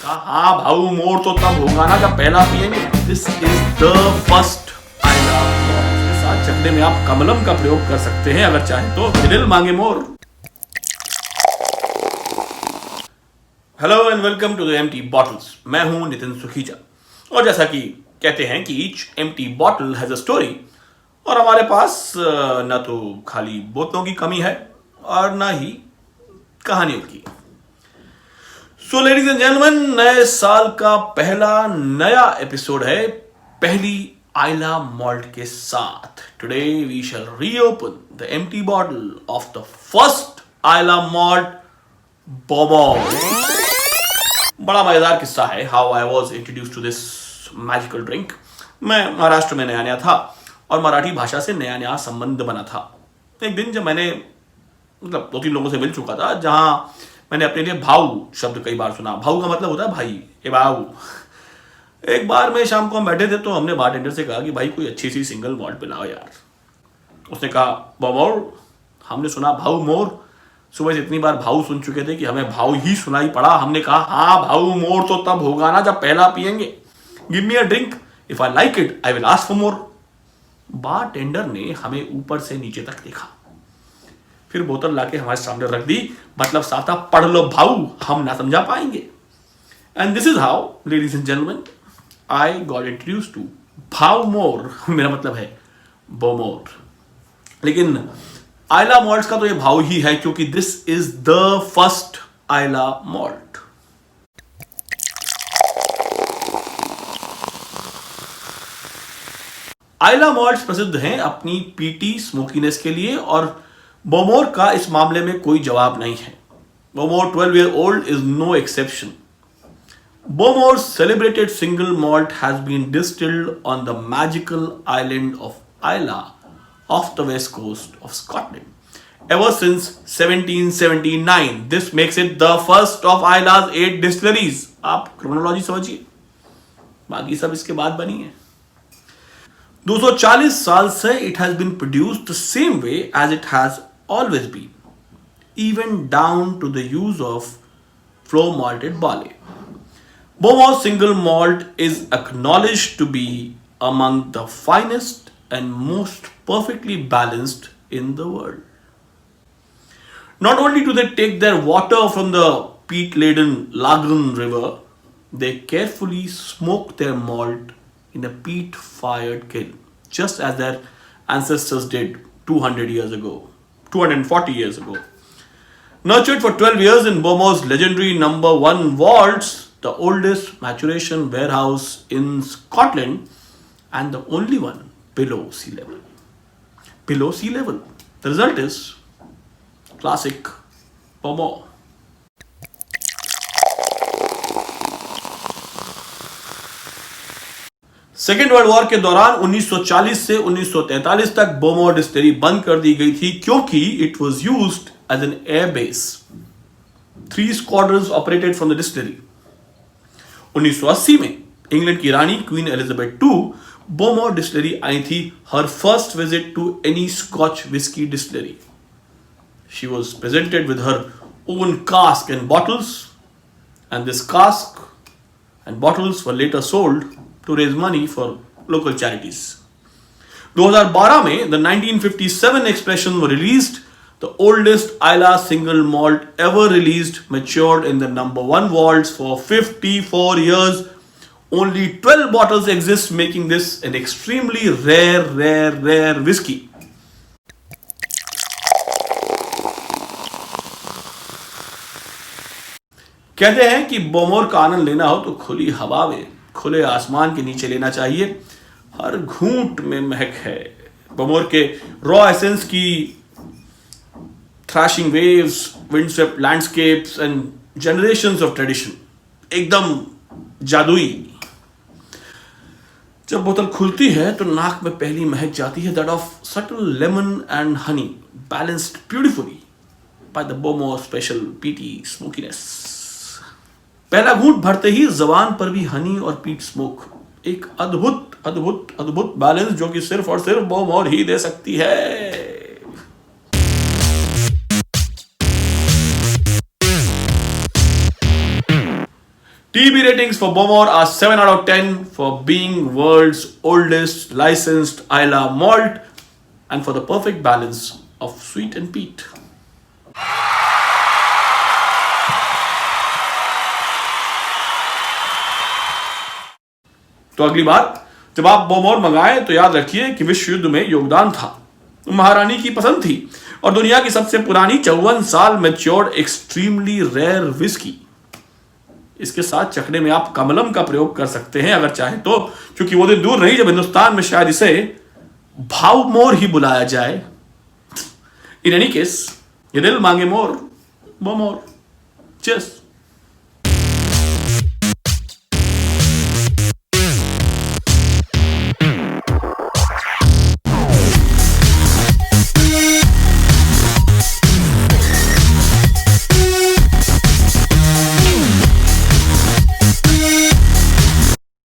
कहा हाँ भाऊ मोर तो तब होगा ना जब पहला पिएंगे। This is the first Islay malt. इसके साथ चखने में आप कमलम का प्रयोग कर सकते हैं अगर चाहें तो। दिल मांगे more. Hello and welcome to the empty bottles. मैं हूं नितिन सुखीजा और जैसा कि कहते हैं कि each empty bottle has a story, और हमारे पास ना तो खाली बोतलों की कमी है और ना ही कहानियों की। सो लेडीज एंड जेंटलमैन, नए साल का पहला नया एपिसोड है पहली आइला मॉल्ट के साथ। Today we shall reopen the empty bottle of the first Islay malt Bowmore. बड़ा मजेदार किस्सा है how I was introduce to this magical drink. मैं महाराष्ट्र में नया नया था और मराठी भाषा से नया नया संबंध बना था। एक दिन जब मैंने मतलब 2-3 लोगों से मिल चुका था, जहां मैंने अपने लिए भाऊ शब्द कई बार सुना। भाऊ का मतलब होता है भाई, ए भाऊ। एक बार में शाम को हम बैठे थे तो हमने बारटेंडर से कहा कि भाई कोई अच्छी सी सिंगल मॉल्ट पिलाओ यार। उसने कहा बोमोर। हमने सुना भाऊ मोर। सुबह से इतनी बार भाऊ सुन चुके थे कि हमें भाऊ ही सुनाई पड़ा। हमने कहा हाँ भाऊ मोर तो तब होगा ना जब पहला पिएंगे। Give me a drink, if I like it I will ask for more. Bartender ने हमें ऊपर से नीचे तक देखा, फिर बोतल लाके हमारे सामने रख दी। मतलब साफ था, पढ़ लो भाऊ, हम ना समझा पाएंगे। And this is how ladies and gentleman I got introduce to Bowmore. मेरा मतलब है बोमोर। लेकिन आइला मॉल्ट का तो ये भाव ही है क्योंकि this is the first Islay malt. Islay malts प्रसिद्ध हैं अपनी पीटी स्मोकीनेस के लिए, और बोमोर का इस मामले में कोई जवाब नहीं है। बोमोर 12 year old is no exception. Bomore's celebrated single malt has been distilled on the magical island of Islay off the west coast of Scotland ever since 1779. This makes it the first of Islay's 8 distilleries. आप chronology समझिए, बाकी सब इसके बाद बनी है। 240 साल से it has been produced the same way as it has always been, even down to the use of flour malted barley. Bomour single malt is acknowledged to be among the finest and most perfectly balanced in the world. Not only do they take their water from the peat-laden Laggan River, they carefully smoke their malt in a peat-fired kiln, just as their ancestors did 240 years ago. Nurtured for 12 years in Bomour's legendary number 1 vaults, the oldest maturation warehouse in Scotland and the only one below sea level. Below sea level. The result is classic Bomour. Second world war के दौरान 1940 से 1943 तक बोमोर distillery बंद कर दी गई थी क्योंकि it was used as an air base. 3 squadrons operated from the distillery. 1980 में इंग्लैंड की रानी queen Elizabeth II Bowmore distillery आई थी हर first visit to any scotch whisky distillery. She was presented with her own cask and bottles, and this cask and bottles were later sold to raise money for local charities. 2012 में the 1957 expression were released, the oldest Islay single malt ever released, matured in the number 1 vaults for 54 years. Only 12 bottles exist, making this an extremely rare whiskey. कहते हैं कि बोमोर का आनंद लेना हो तो खुली हवा में, खुले आसमान के नीचे लेना चाहिए। हर घूंट में महक है बोमोर के रॉ एसेंस की। Thrashing waves, windswept landscapes and generations of tradition, एकदम जादुई। जब बोतल खुलती है तो नाक में पहली महक जाती है that of subtle lemon and honey, balanced beautifully by the Bowmore special peaty smokiness. पहला घूंट भरते ही जबान पर भी हनी और पीट स्मोक, एक अद्भुत अद्भुत अद्भुत बैलेंस जो कि सिर्फ और सिर्फ बोमोर ही दे सकती है। TB ratings for Bowmore are 7 out of 10 for being world's oldest licensed Islay malt and for the perfect balance of sweet and peat. तो अगली बार जब आप बोमोर मंगाएं तो याद रखिए कि विश्व युद्ध में योगदान था, महारानी की पसंद थी और दुनिया की सबसे पुरानी 54 साल मैच्योर्ड एक्सट्रीमली रेयर विस्की। इसके साथ चखने में आप कमलम का प्रयोग कर सकते हैं अगर चाहे तो, क्योंकि वो दिन दूर नहीं जब हिंदुस्तान में शायद इसे भाव मोर ही बुलाया जाए। इन एनी केस, ये दिल मांगे मोर, वो मोर। चीयर्स।